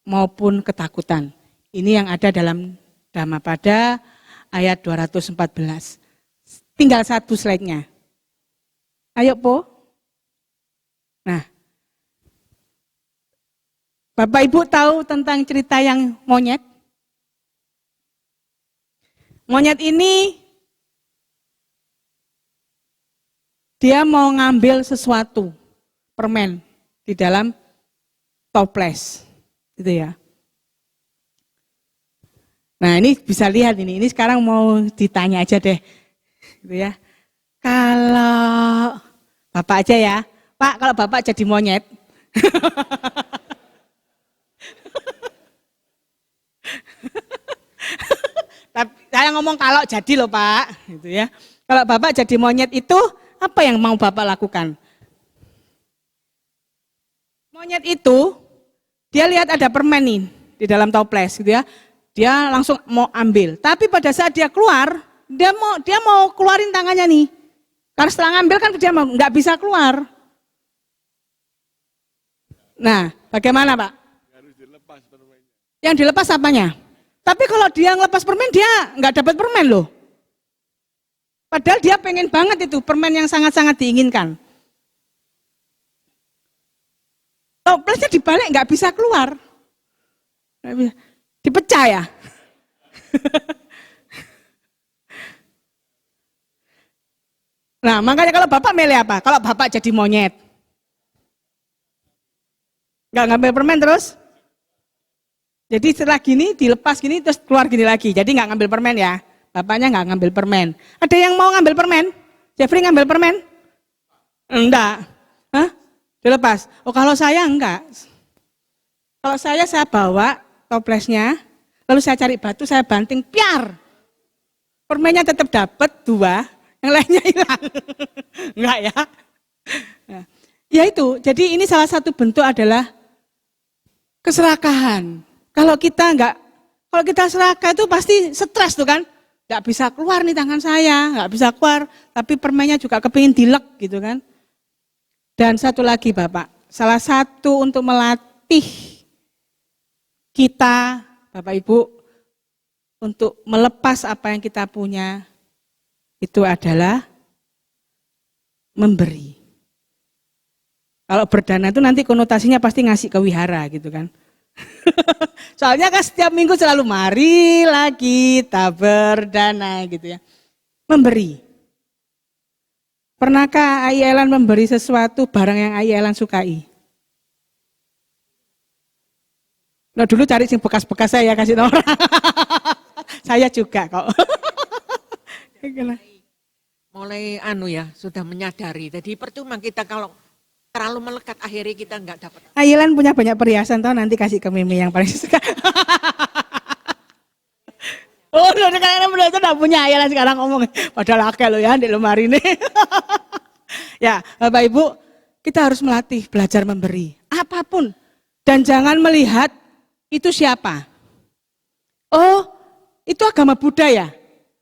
maupun ketakutan. Ini yang ada dalam Dhammapada ayat 214. Tinggal satu slide-nya. Ayo Po. Nah, Bapak Ibu tahu tentang cerita yang monyet? Monyet ini dia mau ngambil sesuatu, permen di dalam toples, gitu ya. Nah ini bisa lihat ini sekarang mau ditanya aja deh, gitu ya. Kalau Bapak aja ya, Pak kalau Bapak jadi monyet, tapi saya ngomong kalau jadi loh Pak, gitu ya. Kalau Bapak jadi monyet itu apa yang mau Bapak lakukan? Monyet itu dia lihat ada permen nih di dalam toples gitu ya. Dia langsung mau ambil. Tapi pada saat dia keluar, dia mau keluarin tangannya nih. Karena setelah ngambil kan dia nggak bisa keluar. Nah, bagaimana Pak? Harus dilepas permennya. Yang dilepas apanya? Tapi kalau dia ngelepas permen, dia nggak dapat permen loh. Padahal dia pengen banget itu permen yang sangat-sangat diinginkan. Toplesnya dibalik nggak bisa keluar. Nggak bisa. Dipecah ya. Nah makanya kalau Bapak milih apa? Kalau Bapak jadi monyet. Nggak ngambil permen terus? Jadi setelah gini dilepas gini terus keluar gini lagi. Jadi nggak ngambil permen ya. Bapaknya nggak ngambil permen. Ada yang mau ngambil permen? Jeffrey ngambil permen? Enggak. Hah? Dilepas. Oh kalau saya enggak. Kalau saya bawa toplesnya, lalu saya cari batu, saya banting, piar. Permennya tetap dapat 2, yang lainnya hilang. Enggak ya? Nah, ya itu, jadi ini salah satu bentuk adalah keserakahan. Kalau kita serakah itu pasti stres tuh kan. Nggak bisa keluar nih tangan saya, nggak bisa keluar, tapi permennya juga kepingin dilek gitu kan. Dan satu lagi Bapak, salah satu untuk melatih kita, Bapak Ibu, untuk melepas apa yang kita punya, itu adalah memberi. Kalau berdana itu nanti konotasinya pasti ngasih ke wihara gitu kan. Soalnya kan setiap minggu selalu marilah kita berdana gitu ya. Memberi. Pernahkah Ai Elan memberi sesuatu barang yang Ai Elan sukai? Nah dulu cari sing bekas-bekas saya kasih orang. Saya juga kok. Mulai sudah menyadari. Jadi percuma kita kalau terlalu melekat akhirnya kita nggak dapat. Ailan punya banyak perhiasan toh nanti kasih ke Mimi yang paling suka. Oh, lo kalian udah itu punya Ailan sekarang ngomong. Padahal akeh lo ya di lemari ini. Ya, Bapak Ibu, kita harus melatih belajar memberi apapun dan jangan melihat itu siapa. Oh, itu agama Buddha ya.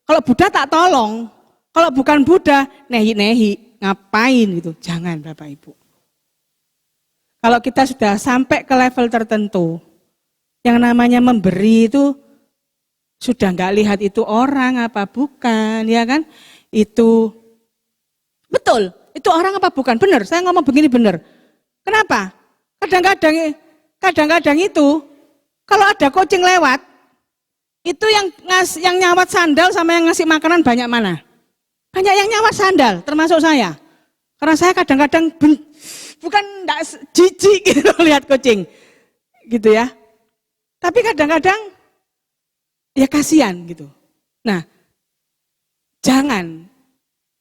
Kalau Buddha tak tolong, kalau bukan Buddha nehi-nehi, ngapain gitu. Jangan Bapak Ibu. Kalau kita sudah sampai ke level tertentu, yang namanya memberi itu sudah nggak lihat itu orang apa bukan, ya kan? Itu betul, itu orang apa bukan? Benar, saya ngomong begini benar. Kenapa? Kadang-kadang itu kalau ada kucing lewat, itu yang nyawat sandal sama yang ngasih makanan banyak mana? Banyak yang nyawat sandal, termasuk saya. Karena saya kadang-kadang bukan enggak jijik gitu lihat kucing. Gitu ya. Tapi kadang-kadang ya kasihan gitu. Nah, jangan.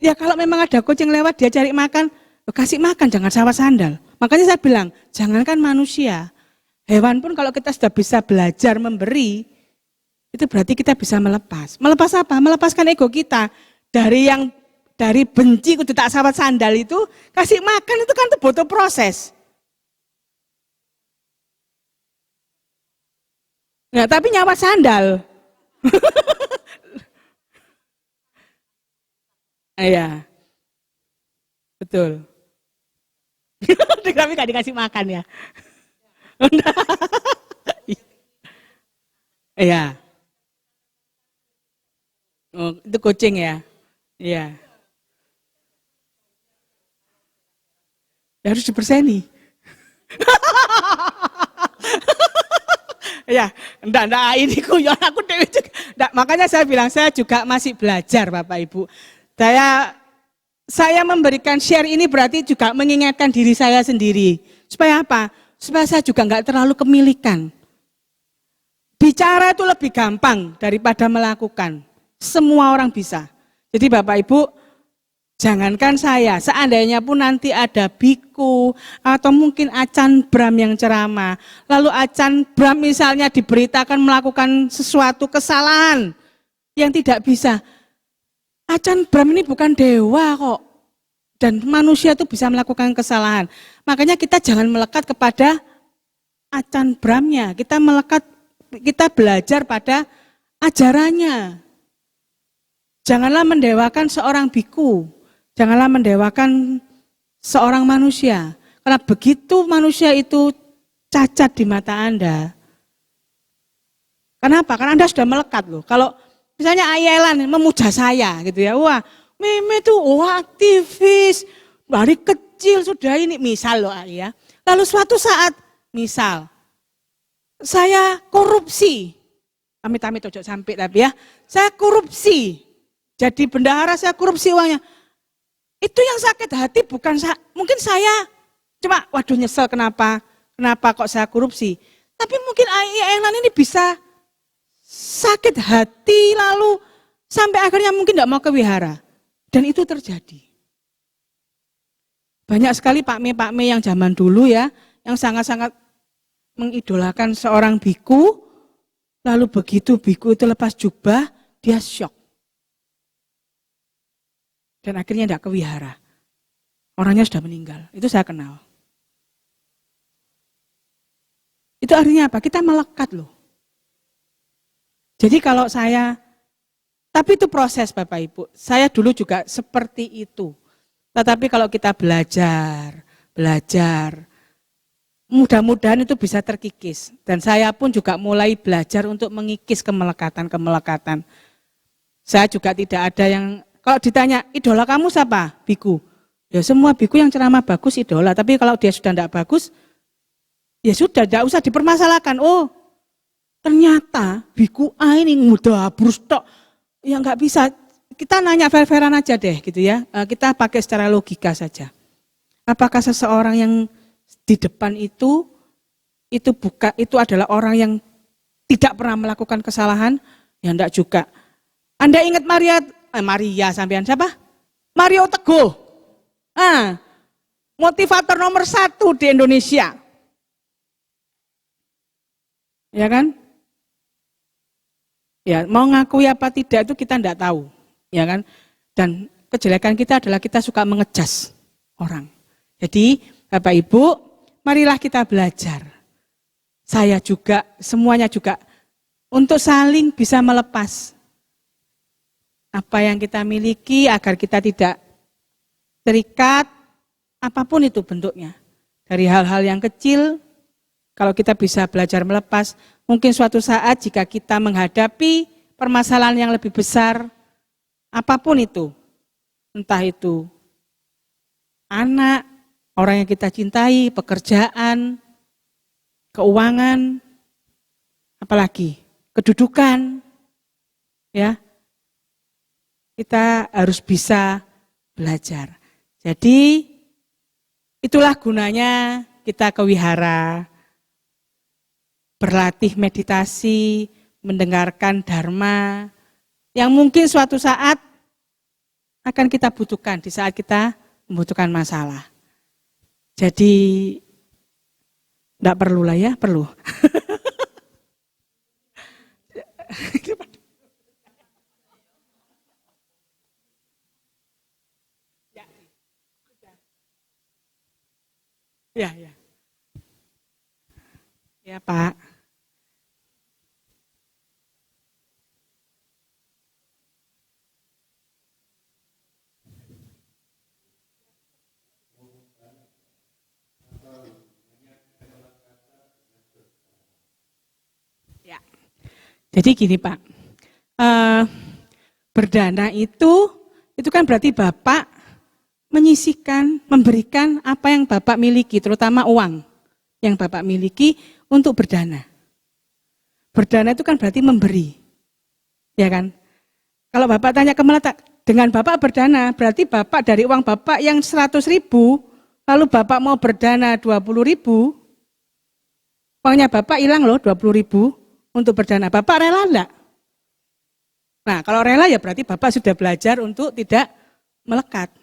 Ya kalau memang ada kucing lewat dia cari makan, kasih makan, jangan sawat sandal. Makanya saya bilang, jangankan manusia, hewan pun kalau kita sudah bisa belajar memberi, itu berarti kita bisa melepas. Melepas apa? Melepaskan ego kita dari benci kudu tak sawat sandal itu, kasih makan itu kan butuh proses. Nah, tapi nyawat sandal. Iya. Betul. Tapi gak dikasih makan ya. Iya. Oh, itu kucing ya. Iya. Ya harus diperseni. Ya, enggak ini kuyon aku dewe juga. Enggak, makanya saya bilang saya juga masih belajar Bapak Ibu. Saya memberikan share ini berarti juga mengingatkan diri saya sendiri. Supaya apa? Supaya saya juga enggak terlalu kemilikan. Bicara itu lebih gampang daripada melakukan. Semua orang bisa. Jadi Bapak Ibu, jangankan saya, seandainya pun nanti ada biku atau mungkin Acan Bram yang ceramah. Lalu Acan Bram misalnya diberitakan melakukan sesuatu kesalahan yang tidak bisa. Acan Bram ini bukan dewa kok. Dan manusia itu bisa melakukan kesalahan. Makanya kita jangan melekat kepada Acan Bramnya. Kita melekat kita belajar pada ajarannya. Janganlah mendewakan seorang biku, janganlah mendewakan seorang manusia. Karena begitu manusia itu cacat di mata Anda. Kenapa? Karena Anda sudah melekat loh. Kalau misalnya Ayelan memuja saya gitu ya, wah Meme tuh aktivis, dari kecil sudah ini, misal loh ya. Lalu suatu saat, misal, saya korupsi, amit-amit ojo sampai tapi ya, saya korupsi, jadi bendahara saya korupsi uangnya. Itu yang sakit hati bukan saya, mungkin saya cuma waduh nyesel kenapa kok saya korupsi. Tapi mungkin Ayelan ini bisa sakit hati lalu sampai akhirnya mungkin tidak mau ke wihara. Dan itu terjadi. Banyak sekali Pak Me yang zaman dulu ya, yang sangat-sangat mengidolakan seorang biku, lalu begitu biku itu lepas jubah, dia syok. Dan akhirnya tidak ke wihara. Orangnya sudah meninggal, itu saya kenal. Itu artinya apa? Kita melekat loh. Jadi kalau tapi itu proses Bapak Ibu. Saya dulu juga seperti itu. Tetapi kalau kita belajar, mudah-mudahan itu bisa terkikis. Dan saya pun juga mulai belajar untuk mengikis kemelekatan. Saya juga tidak ada yang, kalau ditanya, idola kamu siapa? Biku. Ya semua biku yang ceramah bagus idola. Tapi kalau dia sudah tidak bagus, ya sudah, tidak usah dipermasalahkan. Oh, ternyata biku A ini mudah brustok. Ya nggak bisa, kita nanya fair-fairan aja deh gitu ya. Kita pakai secara logika saja. Apakah seseorang yang di depan itu adalah orang yang tidak pernah melakukan kesalahan? Ya enggak juga. Anda ingat Maria sampean siapa? Mario Teguh. Motivator nomor 1 di Indonesia. Ya kan? Ya, mau ngakui apa tidak itu kita enggak tahu, ya kan? Dan kejelekan kita adalah kita suka mengejas orang. Jadi, Bapak Ibu, marilah kita belajar. Saya juga, semuanya juga untuk saling bisa melepas apa yang kita miliki agar kita tidak terikat apapun itu bentuknya. Dari hal-hal yang kecil, kalau kita bisa belajar melepas, mungkin suatu saat jika kita menghadapi permasalahan yang lebih besar, apapun itu, entah itu anak, orang yang kita cintai, pekerjaan, keuangan, apalagi kedudukan, ya, kita harus bisa belajar. Jadi itulah gunanya kita ke wihara, berlatih meditasi, mendengarkan dharma, yang mungkin suatu saat akan kita butuhkan di saat kita membutuhkan masalah. Jadi, enggak perlu lah ya, perlu. Ya. Ya Pak. Ya. Jadi gini Pak, berdana itu kan berarti Bapak menyisihkan, memberikan apa yang Bapak miliki, terutama uang yang Bapak miliki untuk berdana. Berdana itu kan berarti memberi, ya kan? Kalau Bapak tanya ke Meletak, dengan Bapak berdana, berarti Bapak dari uang Bapak yang 100.000, lalu Bapak mau berdana 20.000, uangnya Bapak hilang loh 20.000 untuk berdana. Bapak rela enggak? Nah kalau rela ya berarti Bapak sudah belajar untuk tidak melekat.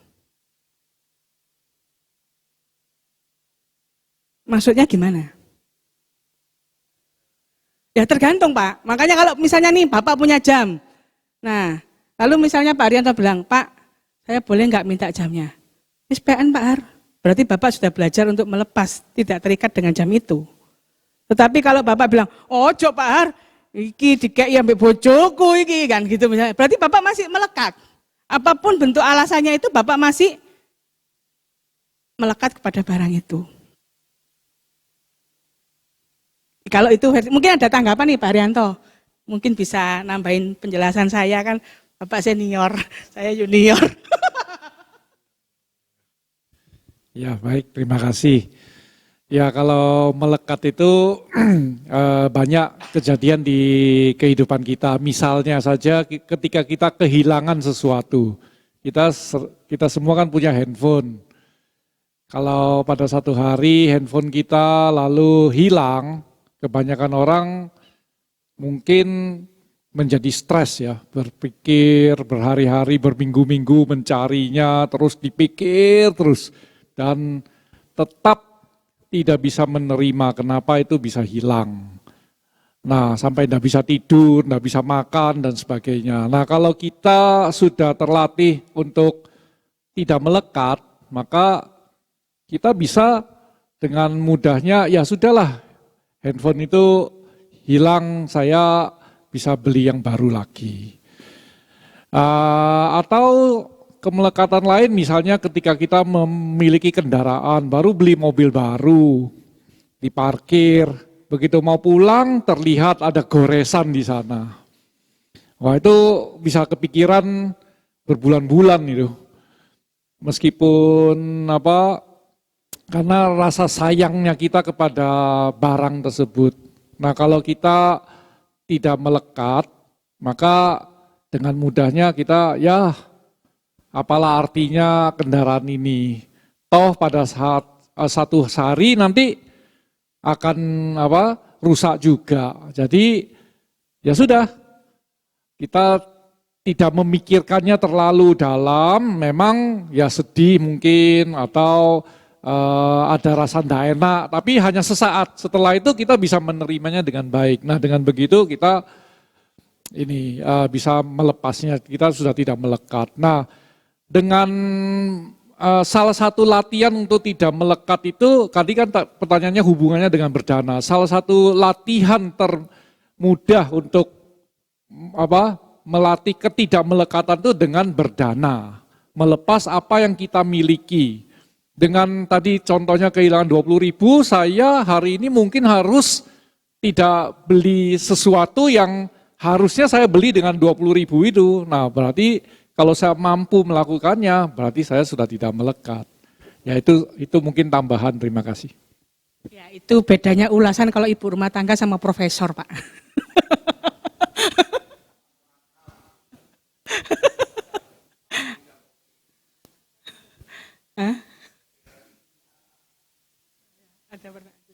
Maksudnya gimana? Ya tergantung Pak, makanya kalau misalnya nih Bapak punya jam, nah lalu misalnya Pak Arianto bilang, Pak saya boleh nggak minta jamnya? SPN Pak Har, berarti Bapak sudah belajar untuk melepas, tidak terikat dengan jam itu. Tetapi kalau Bapak bilang, oh Pak Har, iki dikek ya mbek bojoku iki kan gitu misalnya. Berarti Bapak masih melekat. Apapun bentuk alasannya itu Bapak masih melekat kepada barang itu. Kalau itu mungkin ada tanggapan nih Pak Haryanto. Mungkin bisa nambahin penjelasan saya kan Bapak senior, saya junior. Ya baik, terima kasih. Ya kalau melekat itu banyak kejadian di kehidupan kita. Misalnya saja ketika kita kehilangan sesuatu. Kita semua kan punya handphone. Kalau pada satu hari handphone kita lalu hilang, kebanyakan orang mungkin menjadi stres ya, berpikir berhari-hari, berminggu-minggu mencarinya, terus dipikir terus dan tetap tidak bisa menerima kenapa itu bisa hilang. Nah, sampai tidak bisa tidur, tidak bisa makan dan sebagainya. Nah, kalau kita sudah terlatih untuk tidak melekat, maka kita bisa dengan mudahnya, ya sudahlah, handphone itu hilang, saya bisa beli yang baru lagi. Atau kemelekatan lain misalnya ketika kita memiliki kendaraan, baru beli mobil baru, diparkir, begitu mau pulang terlihat ada goresan di sana. Wah itu bisa kepikiran berbulan-bulan itu. Meskipun karena rasa sayangnya kita kepada barang tersebut. Nah kalau kita tidak melekat, maka dengan mudahnya kita ya apalah artinya kendaraan ini. Toh pada saat satu hari nanti akan rusak juga. Jadi ya sudah, kita tidak memikirkannya terlalu dalam, memang ya sedih mungkin atau ada rasa tidak enak, tapi hanya sesaat. Setelah itu kita bisa menerimanya dengan baik. Nah dengan begitu kita bisa melepasnya, kita sudah tidak melekat. Nah dengan salah satu latihan untuk tidak melekat itu, tadi kan pertanyaannya hubungannya dengan berdana. Salah satu latihan termudah untuk melatih ketidakmelekatan itu dengan berdana. Melepas apa yang kita miliki. Dengan tadi contohnya kehilangan 20.000, saya hari ini mungkin harus tidak beli sesuatu yang harusnya saya beli dengan 20.000 itu. Nah berarti kalau saya mampu melakukannya, berarti saya sudah tidak melekat. Ya itu mungkin tambahan, terima kasih. Ya itu bedanya ulasan kalau ibu rumah tangga sama profesor Pak. Hah? Ada pertanyaan.